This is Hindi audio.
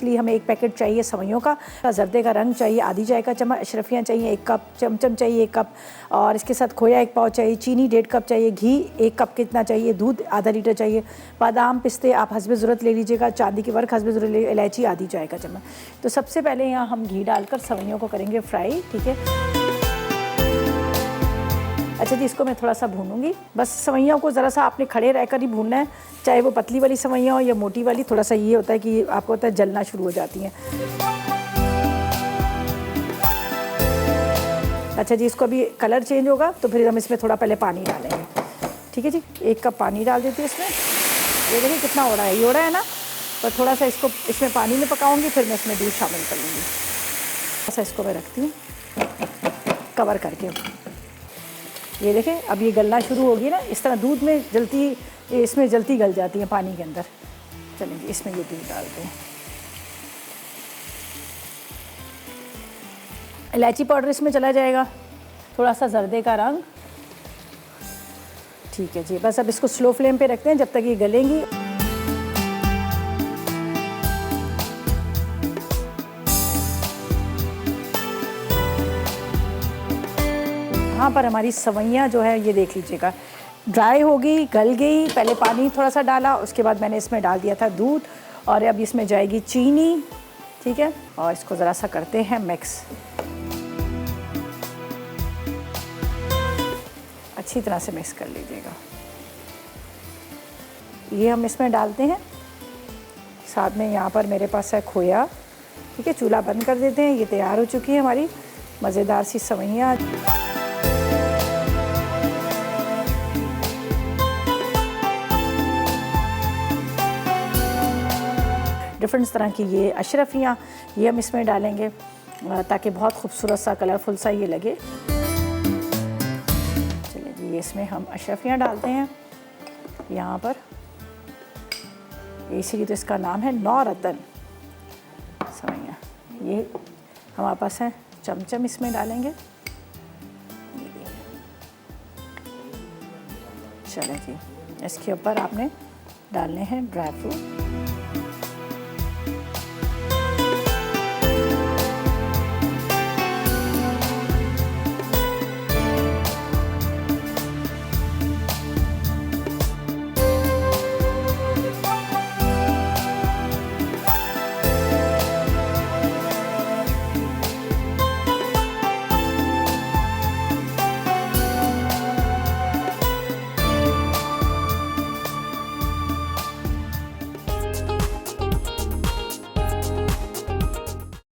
इसलिए हमें 1 पैकेट चाहिए सवैयों का। जर्दे का रंग चाहिए आधी चाय का चम्मच, अशरफियाँ चाहिए 1 कप, चमचम चाहिए 1 कप, और इसके साथ खोया 1 पाव चाहिए, चीनी 1.5 कप चाहिए, घी 1 कप कितना चाहिए, दूध आधा लीटर चाहिए, बादाम पिस्ते आप हस्बे ज़रूरत ले लीजिएगा, चांदी की वर्क हस्बे ज़रूरत ले, इलायची आधी चाय का चम्मच। तो सबसे पहले यहाँ हम घी डालकर सवैयों को करेंगे फ्राई, ठीक है। अच्छा जी, इसको मैं थोड़ा सा भूनूंगी। बस सवैयों को ज़रा सा आपने खड़े रहकर ही भूनना है, चाहे वो पतली वाली सवैयाँ हो या मोटी वाली। थोड़ा सा ये होता है कि आपको होता है जलना शुरू हो जाती हैं। अच्छा जी, इसको अभी कलर चेंज होगा तो फिर हम इसमें थोड़ा पहले पानी डालेंगे, ठीक है जी। 1 कप पानी डाल देती हूँ इसमें। ये देखिए कितना ओड़ा है, ये ओड़ा है ना, पर थोड़ा सा इसको इसमें पानी में पकाऊंगी, फिर मैं इसमें दूध शामिल कर लूँगी। ऐसा इसको मैं रखती हूँ कवर करके। ये देखें अब ये गलना शुरू होगी ना, इस तरह दूध में जल्दी, इसमें जल्दी गल जाती है पानी के अंदर। चलेंगे इसमें ये दूध डालते हैं। इलायची पाउडर इसमें चला जाएगा, थोड़ा सा जर्दे का रंग, ठीक है जी। बस अब इसको स्लो फ्लेम पे रखते हैं जब तक ये गलेंगी। यहाँ पर हमारी सवैयाँ जो है ये देख लीजिएगा ड्राई हो गई, गल गई। पहले पानी थोड़ा सा डाला, उसके बाद मैंने इसमें डाल दिया था दूध, और अब इसमें जाएगी चीनी, ठीक है। और इसको ज़रा सा करते हैं मिक्स, अच्छी तरह से मिक्स कर लीजिएगा। ये हम इसमें डालते हैं, साथ में यहाँ पर मेरे पास है खोया, ठीक है। चूल्हा बंद कर देते हैं। ये तैयार हो चुकी है हमारी मज़ेदार सी सवैयाँ। डिफरेंट तरह की ये अशरफियाँ, ये हम इसमें डालेंगे ताकि बहुत खूबसूरत सा कलरफुल सा ये लगे। चलिए जी, इसमें हम अशरफियाँ डालते हैं यहाँ पर, इसीलिए तो इसका नाम है 9 रतन सवैयाँ। ये हमारे पास है चमचम, इसमें डालेंगे। चलें जी, इसके ऊपर आपने डालने हैं ड्राई फ्रूट।